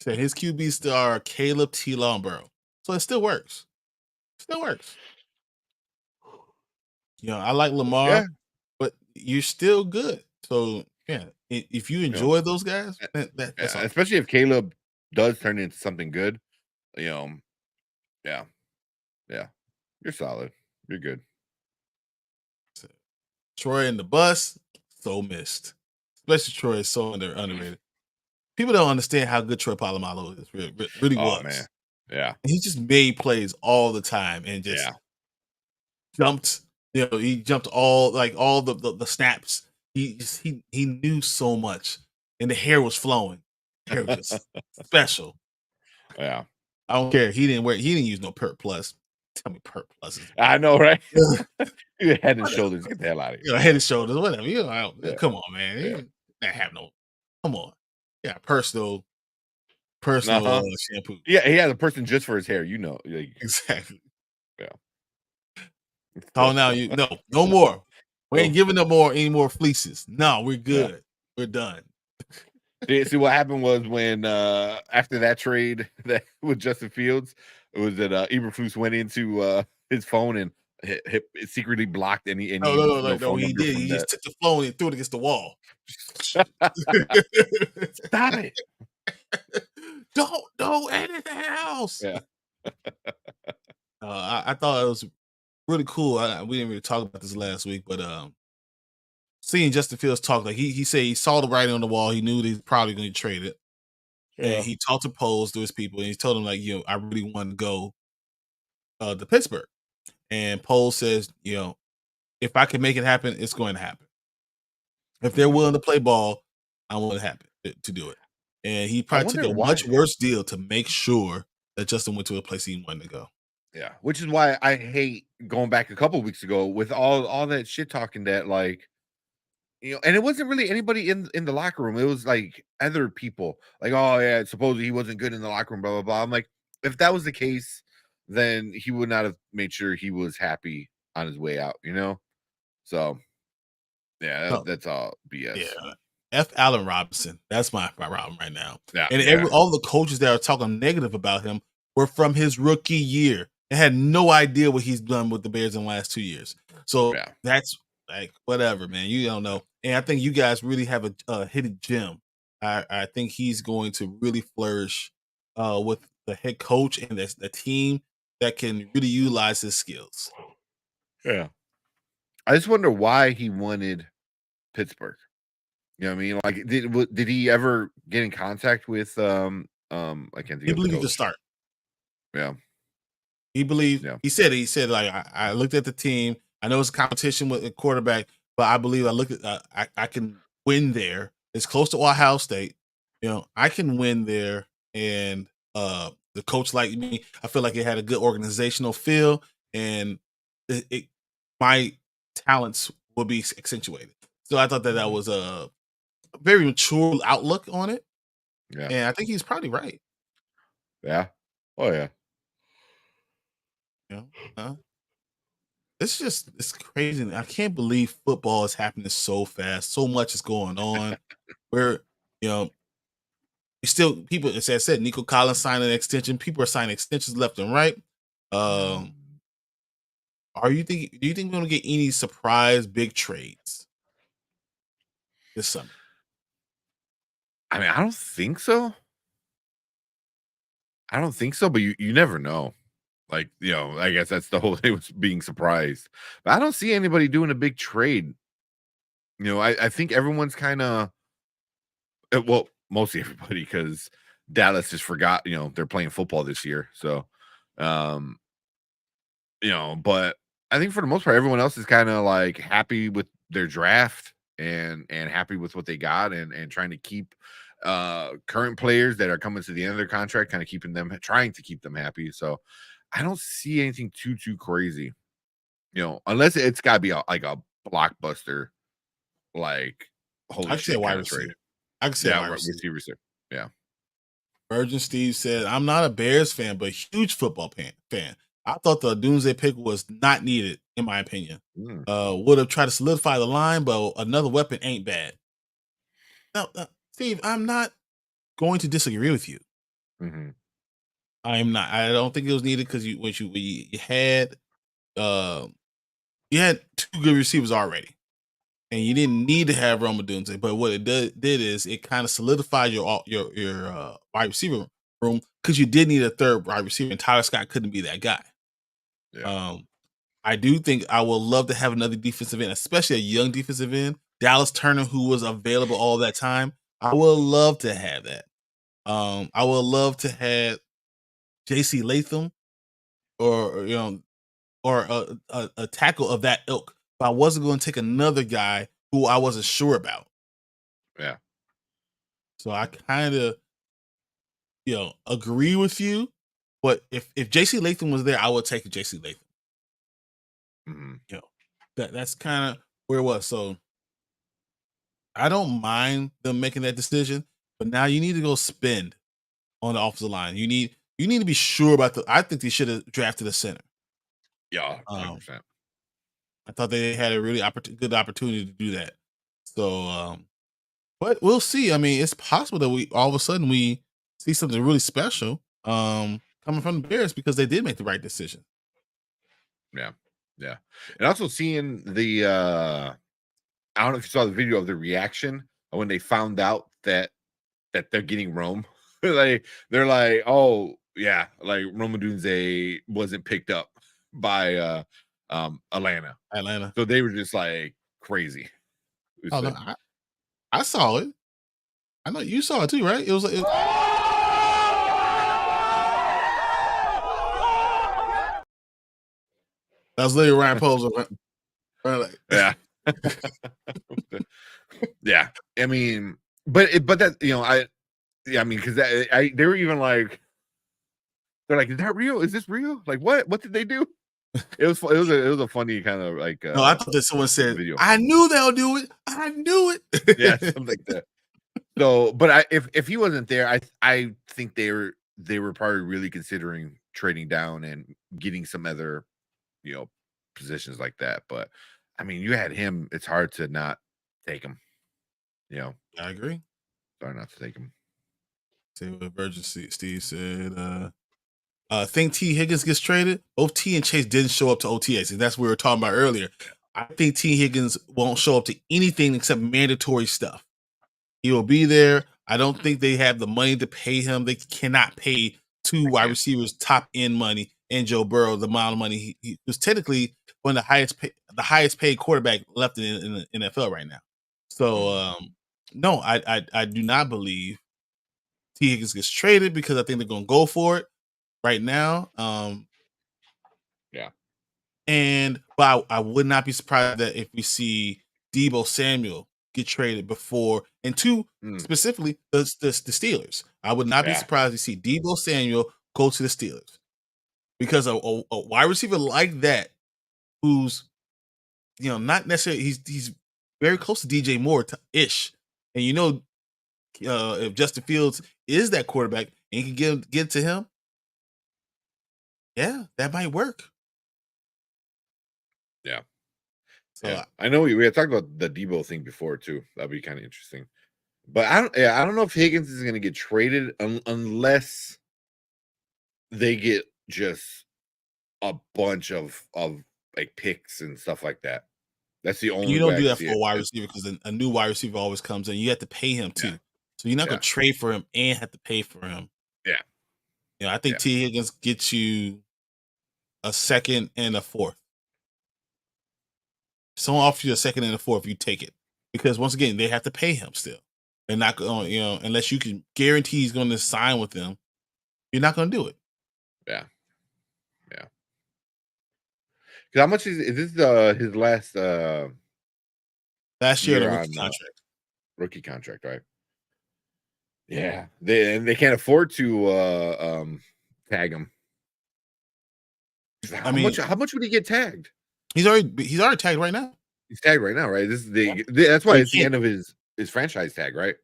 So his QB star Caleb T. Lomborough. So it still works. I like Lamar, but you're still good. So yeah, if you enjoy those guys, that's all. Especially if Caleb does turn into something good, you're solid. You're good. So, Troy and the bus, so missed. Especially Troy is so underrated. People don't understand how good Troy Polamalu is. Really was. Man. Yeah. And he just made plays all the time and just jumped. He jumped all the snaps. He knew so much, and the hair was flowing. Hair was just special. Yeah. I don't care. He didn't use no Perk Plus. Tell me Perk Plus. I know, right? Head and shoulders. Get the hell out of here. Head and shoulders, whatever. Come on, man. Not have no. Come on. Yeah, personal shampoo. Yeah, he has a person just for his hair. Exactly. Yeah. Oh, now no more. We ain't giving them any more fleeces. No, we're good. Yeah. We're done. See what happened was when after that trade with Justin Fields, it was that Eberflus went into his phone and it secretly blocked any. No, he did. He just took the phone and threw it against the wall. Stop it! Don't anything else. Yeah. I thought it was really cool. We didn't really talk about this last week, but seeing Justin Fields talk, like he said he saw the writing on the wall. He knew that he's probably going to trade it. Yeah. And he talked to Poles, to his people, and he told them like, I really want to go to Pittsburgh. And Poles says, if I can make it happen, it's going to happen. If they're willing to play ball, I want it to happen to do it. And he probably took a much worse deal to make sure that Justin went to a place he wanted to go. Yeah, which is why I hate going back a couple of weeks ago with all that shit talking that and it wasn't really anybody in the locker room. It was like other people like, oh yeah, supposedly he wasn't good in the locker room, blah, blah, blah. I'm like, if that was the case, then he would not have made sure he was happy on his way out, So yeah, that's all BS. Yeah. F. Allen Robinson. That's my problem right now. Yeah, and all the coaches that are talking negative about him were from his rookie year. They had no idea what he's done with the Bears in the last 2 years. So that's like whatever, man. You don't know. And I think you guys really have a hidden gem. I think he's going to really flourish with the head coach and the team that can really utilize his skills. Yeah. I just wonder why he wanted Pittsburgh. You know what I mean? Like, did he ever get in contact with I can't think. He believed to start. Yeah. He believed. Yeah. He said like I looked at the team. I know it's a competition with a quarterback, but I believe I can win there. It's close to Ohio State. I can win there, and the coach liked me. I feel like it had a good organizational feel, and my talents will be accentuated. So I thought that was a very mature outlook on it, Yeah. and I think he's probably right. Yeah. Oh yeah. It's crazy. I can't believe football is happening so fast. So much is going on. Where you know still people, as I said, Nico Collins signing an extension. People are signing extensions left and right. Do you think we're gonna get any surprise big trades this summer? I mean, I don't think so. But you never know. Like, I guess that's the whole thing was being surprised. But I don't see anybody doing a big trade. I think everyone's kind of well, mostly everybody, because Dallas just forgot, they're playing football this year. So but I think for the most part, everyone else is kind of like happy with their draft and happy with what they got and trying to keep current players that are coming to the end of their contract, kind of trying to keep them happy. So I don't see anything too crazy, unless it's got to be like a blockbuster, like holy shit kind of trade. I can say wide receiver. Yeah. Virgin Steve said, "I'm not a Bears fan, but huge football fan. I thought the Doomsday pick was not needed, in my opinion. Would have tried to solidify the line, but another weapon ain't bad." Now, Steve, I'm not going to disagree with you. I'm not. I don't think it was needed because you had two good receivers already, and you didn't need to have Roma Doomsday. But what it did is it kind of solidified your wide receiver room, because you did need a third wide receiver, and Tyler Scott couldn't be that guy. Yeah. I do think I would love to have another defensive end, especially a young defensive end. Dallas Turner, who was available all that time. I would love to have that. I would love to have JC Latham or a tackle of that ilk. But I wasn't going to take another guy who I wasn't sure about. Yeah. So I kind of agree with you. But if JC Latham was there, I would take a JC Latham. That's kind of where it was. So I don't mind them making that decision, but now you need to go spend on the offensive line. You need to be sure about I think they should have drafted a center. Yeah, 100%. I thought they had a really good opportunity to do that. So, but we'll see. I mean, it's possible that we all of a sudden we see something really special coming from the Bears, because they did make the right decision. Yeah. And also seeing the I don't know if you saw the video of the reaction when they found out that they're getting Rome. They're like, oh yeah, like Rome Odunze wasn't picked up by Atlanta. So they were just like crazy. Oh, no, I saw it. I know you saw it too, right? It was that was literally Ryan Poles. Yeah. Yeah. I mean, but that, I mean, because they were even like, they're like, is that real? Is this real? Like, what did they do? It was a funny kind of like. No, I thought that someone said, video. I knew they'll do it. I knew it. Yeah, something like that. So, but if he wasn't there, I think they were probably really considering trading down and getting some other, positions like that. But I mean, you had him. It's hard to not take him. I agree. Sorry not to take him. See what Virgin Steve said. Think T Higgins gets traded. Both T and Chase didn't show up to OTAs, and that's what we were talking about earlier. I think T Higgins won't show up to anything except mandatory stuff. He will be there. I don't think they have the money to pay him. They cannot pay two wide receivers top end money and Joe Burrow the amount of money he was technically one of the highest paid quarterback left in the NFL right now. So no, I do not believe T Higgins gets traded, because I think they're going to go for it right now. Yeah. But I would not be surprised that if we see Deebo Samuel get traded before, and two, specifically the Steelers. I would not be surprised to see Deebo Samuel go to the Steelers because a wide receiver like that, who's not necessarily he's very close to DJ Moore ish, and if Justin Fields is that quarterback and you can get to him, yeah, that might work. Yeah. So yeah. I know we had talked about the Deebo thing before too. That'd be kind of interesting. But I don't know if Higgins is going to get traded unless they get just a bunch of like picks and stuff like that. That's the only. You don't do that for a wide receiver because a new wide receiver always comes in. You have to pay him too, so you're not going to trade for him and have to pay for him. Yeah. I think T. Higgins gets you a second and a fourth. Someone offers you a second and a fourth, you take it because once again they have to pay him still. They're not going, unless you can guarantee he's going to sign with them, you're not going to do it. Yeah. How much is this? His last year on rookie contract, right? Yeah, they can't afford to tag him. How much would he get tagged? He's already tagged right now. He's tagged right now, right? This is that's why it's the end of his franchise tag, right?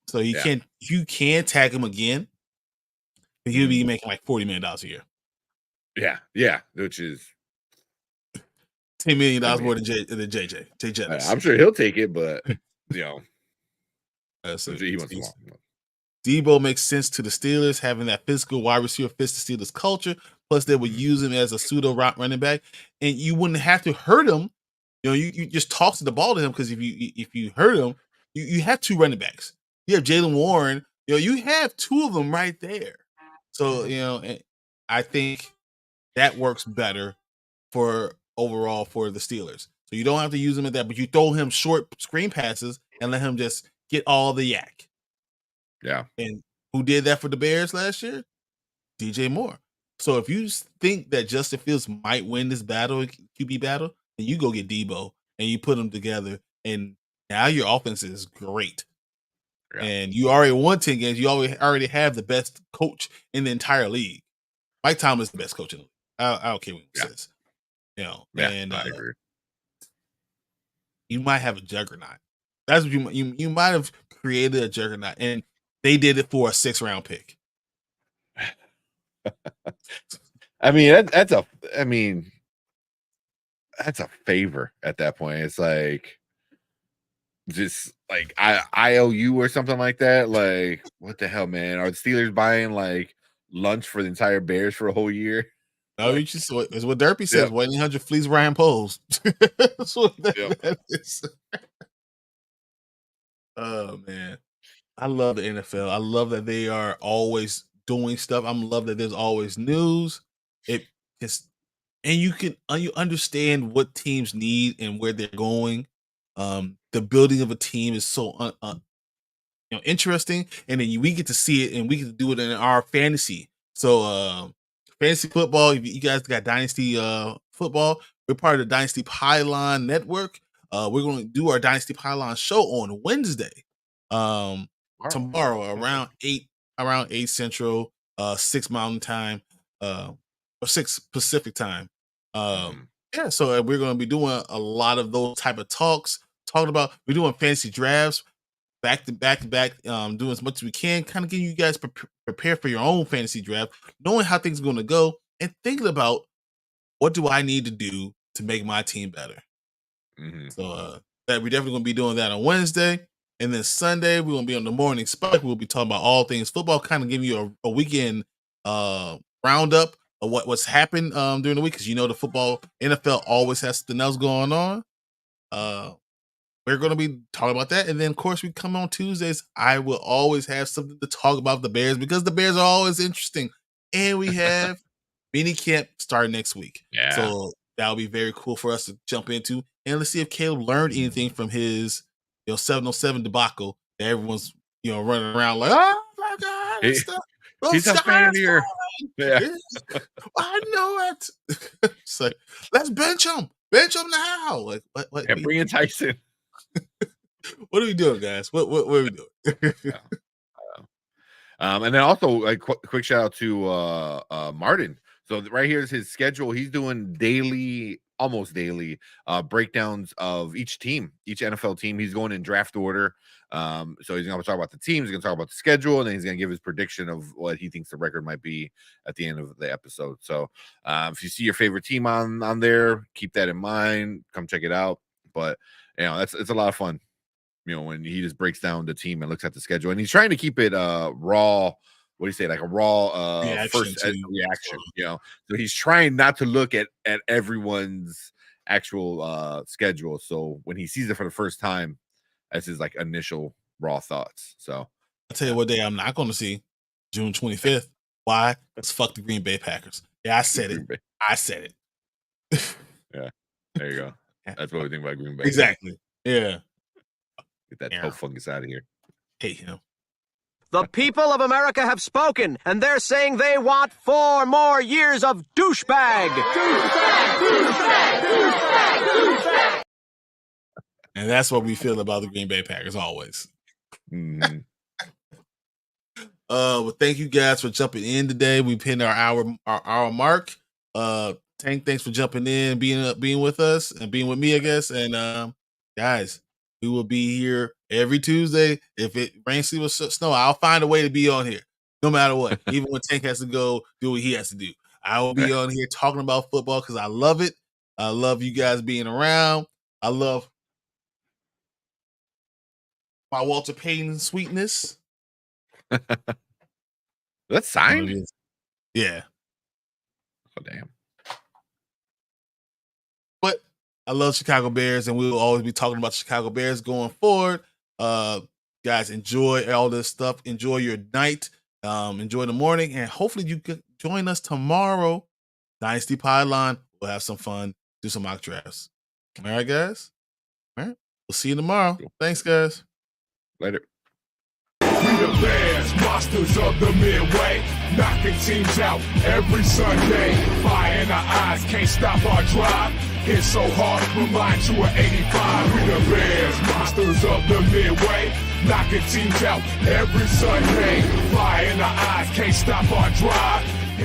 So you can tag him again, but he'll be making like $40 million a year. Yeah, which is $10 million more than JJ. I'm sure he'll take it, but he wants to. Deebo makes sense to the Steelers, having that physical wide receiver fits the Steelers culture. Plus, they would use him as a pseudo route running back, and you wouldn't have to hurt him. You just toss the ball to him because if you hurt him, you have two running backs. You have Jaylen Warren. You have two of them right there. So I think that works better for overall for the Steelers. So you don't have to use him at that, but you throw him short screen passes and let him just get all the yak. Yeah. And who did that for the Bears last year? DJ Moore. So if you think that Justin Fields might win this battle, QB battle, then you go get Deebo and you put them together, and now your offense is great. Yeah. And you already won 10 games. You already have the best coach in the entire league. Mike Tomlin is the best coach in the league. I don't care what he says. And I agree. You might have a juggernaut. That's what you might have created a juggernaut, and they did it for a 6th-round pick. That's a favor at that point. It's like just like IOU or something like that. Like, what the hell, man? Are the Steelers buying like lunch for the entire Bears for a whole year? No, it's what Derpy says. 1-800 fleas Ryan Poles. That's what that is. Oh man, I love the NFL. I love that they are always doing stuff. I love that there's always news. And you understand what teams need and where they're going. The building of a team is so interesting, and then we get to see it, and we get to do it in our fantasy. So fantasy football, if you guys got Dynasty football, we're part of the Dynasty Pylon network. We're going to do our Dynasty Pylon show on Wednesday, tomorrow around 8 Central, 6 Mountain Time, or 6 Pacific Time. So we're going to be doing a lot of those type of talks. We're doing fantasy drafts back to back, doing as much as we can, kind of getting you guys prepare for your own fantasy draft, knowing how things are going to go, and thinking about what do I need to do to make my team better. So that we're definitely going to be doing that on Wednesday, and then Sunday we're going to be on the Morning Spike. We'll be talking about all things football, kind of giving you a weekend roundup of what's happened during the week, because the football NFL always has something else going on. We're going to be talking about that, and then of course we come on Tuesdays. I will always have something to talk about the Bears because the Bears are always interesting, and we have mini camp starting next week. So that'll be very cool for us to jump into, and let's see if Caleb learned anything from his 707 debacle that everyone's running around like, oh my god, he's a failure. I know it. It's like, let's bench him now. Like, what? Bring in Tyson. What are we doing, guys? What are we doing? Yeah. And then also, like, quick shout out to Martin. So right here is his schedule. He's doing daily, almost daily, breakdowns of each team, each NFL team. He's going in draft order. So he's going to talk about the teams. He's going to talk about the schedule, and then he's going to give his prediction of what he thinks the record might be at the end of the episode. So if you see your favorite team on there, keep that in mind. Come check it out. But it's a lot of fun. When he just breaks down the team and looks at the schedule, and he's trying to keep it raw. What do you say? Like a raw first reaction. So he's trying not to look at everyone's actual schedule. So when he sees it for the first time, that's his like initial raw thoughts. So I'll tell you what day I'm not going to see. June 25th. Why? Let's fuck the Green Bay Packers. Yeah, I said it. I said it. Yeah, there you go. That's what we think about Green Bay. Exactly. Yeah. Get that toe fungus out of here. Hate him. The people of America have spoken, and they're saying they want 4 more years of douchebag. Douchebag. And that's what we feel about the Green Bay Packers always. Mm-hmm. Well, thank you guys for jumping in today. We've hit our hour mark. Tank, thanks for jumping in, being with us, and being with me, I guess. And guys, we will be here every Tuesday. If it rains, sleet, or snow, I'll find a way to be on here, no matter what. Even when Tank has to go do what he has to do, I will be on here talking about football because I love it. I love you guys being around. I love my Walter Payton sweetness. That's signed? Yeah. Oh, damn. But I love Chicago Bears, and we will always be talking about the Chicago Bears going forward. Guys, enjoy all this stuff. Enjoy your night. Enjoy the morning, and hopefully you can join us tomorrow. Dynasty Pylon. We'll have some fun. Do some mock drafts. All right, guys? All right. We'll see you tomorrow. Cool. Thanks, guys. Later. We the Bears, monsters of the Midway, knocking teams out every Sunday. Fire in our eyes, can't stop our drive. Hit so hard, remind you of 85. We the Bears, monsters of the Midway, knocking teams out every Sunday. Fire in our eyes, can't stop our drive.